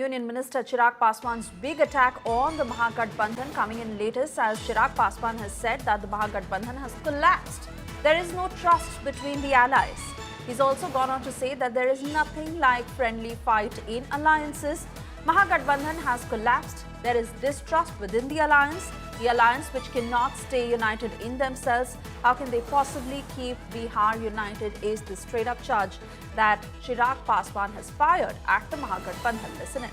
Union Minister Chirag Paswan's big attack on the Mahagathbandhan coming in latest, as Chirag Paswan has said that the Mahagathbandhan has collapsed. There is no trust between the allies. He's also gone on to say that there is nothing like friendly fight in alliances. Mahagathbandhan has collapsed. There is distrust within the alliance which cannot stay united in themselves. How can they possibly keep Bihar united is the straight up charge that Chirag Paswan has fired at the Mahagathbandhan. Listen in.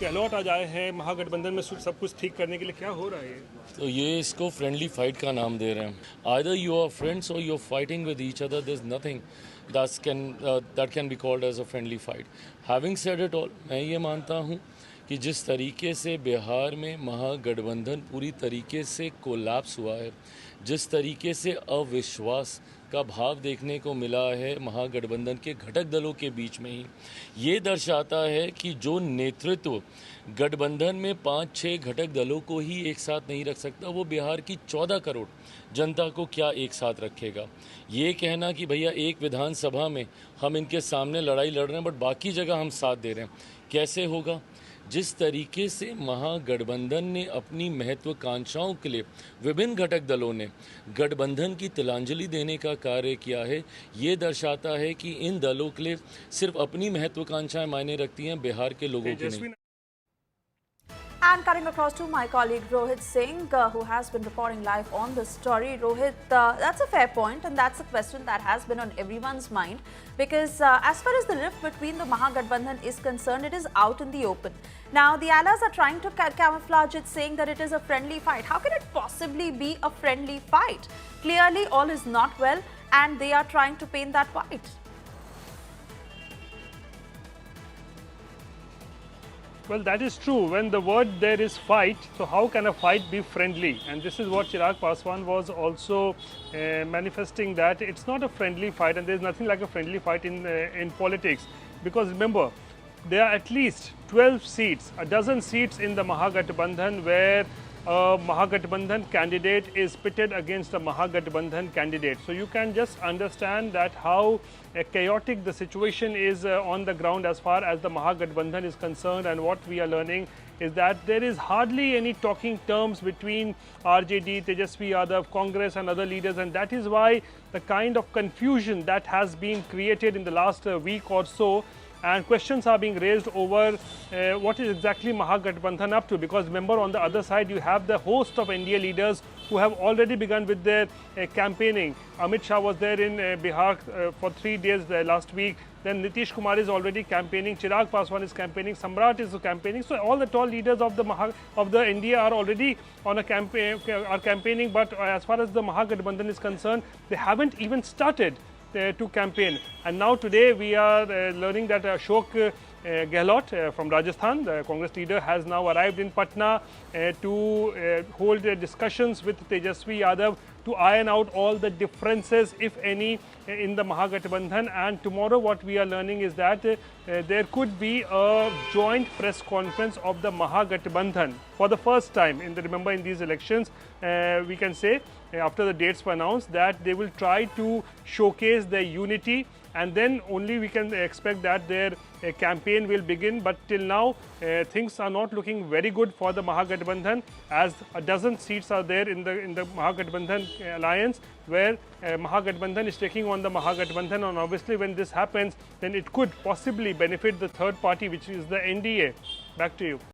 Gehlot आज आए हैं महागठबंधन में सब कुछ ठीक करने के लिए, क्या हो रहा है? तो ये इसको फ्रेंडली फाइट का नाम दे रहे हैं. Either you are friends or you're fighting with each other. There's nothing that can be called as a friendly fight. Having said it all, मैं ये मानता हूँ कि जिस तरीके से बिहार में महागठबंधन पूरी तरीके से कोलैप्स हुआ है, जिस तरीके से अविश्वास का भाव देखने को मिला है महागठबंधन के घटक दलों के बीच में ही, ये दर्शाता है कि जो नेतृत्व गठबंधन में 5-6 घटक दलों को ही एक साथ नहीं रख सकता, वो बिहार की 14 करोड़ जनता को क्या एक साथ रखेगा. ये कहना कि भैया एक विधानसभा में हम इनके सामने लड़ाई लड़ रहे हैं बट बाकी जगह हम साथ दे रहे हैं, कैसे होगा? जिस तरीके से महागठबंधन ने अपनी महत्वाकांक्षाओं के लिए विभिन्न घटक दलों ने गठबंधन की तिलांजलि देने का कार्य किया है, ये दर्शाता है कि इन दलों के लिए सिर्फ अपनी महत्वाकांक्षाएं मायने रखती हैं, बिहार के लोगों की नहीं. And cutting across to my colleague Rohit Singh, who has been reporting live on this story. Rohit, that's a fair point, and that's a question that has been on everyone's mind, because as far as the rift between the Mahagathbandhan is concerned, it is out in the open. Now, the allies are trying to camouflage it, saying that it is a friendly fight. How can it possibly be a friendly fight? Clearly, all is not well, and they are trying to paint that white. Well, that is true. When the word there is fight, so how can a fight be friendly? And this is what Chirag Paswan was also manifesting, that it's not a friendly fight, and there's nothing like a friendly fight in politics. Because remember, there are at least 12 seats, a dozen seats in the Mahagathbandhan where a Mahagathbandhan candidate is pitted against a Mahagathbandhan candidate. So you can just understand that how chaotic the situation is on the ground as far as the Mahagathbandhan is concerned. And what we are learning is that there is hardly any talking terms between RJD, Tejasvi Yadav, Congress and other leaders, and that is why the kind of confusion that has been created in the last week or so, and questions are being raised over what is exactly Mahagathbandhan up to. Because remember, on the other side you have the host of NDA leaders who have already begun with their campaigning. Amit Shah was there in Bihar for 3 days last week. Then Nitish Kumar is already campaigning, Chirag Paswan is campaigning, Samrat is campaigning. So all the tall leaders of the NDA are already on a campaigning, but as far as the Mahagathbandhan is concerned, they haven't even started to campaign. And now today we are learning that Ashok Gehlot from Rajasthan, the Congress leader, has now arrived in Patna to hold discussions with Tejasvi Yadav to iron out all the differences, if any, in the Mahagathbandhan. And tomorrow what we are learning is that there could be a joint press conference of the Mahagathbandhan for the first time. Remember, in these elections, we can say after the dates were announced that they will try to showcase their unity, and then only we can expect that their campaign will begin. But till now, things are not looking very good for the Mahagathbandhan, as a dozen seats are there in the Mahagathbandhan alliance, where Mahagathbandhan is taking on the Mahagathbandhan. And obviously, when this happens, then it could possibly benefit the third party, which is the NDA. Back to you.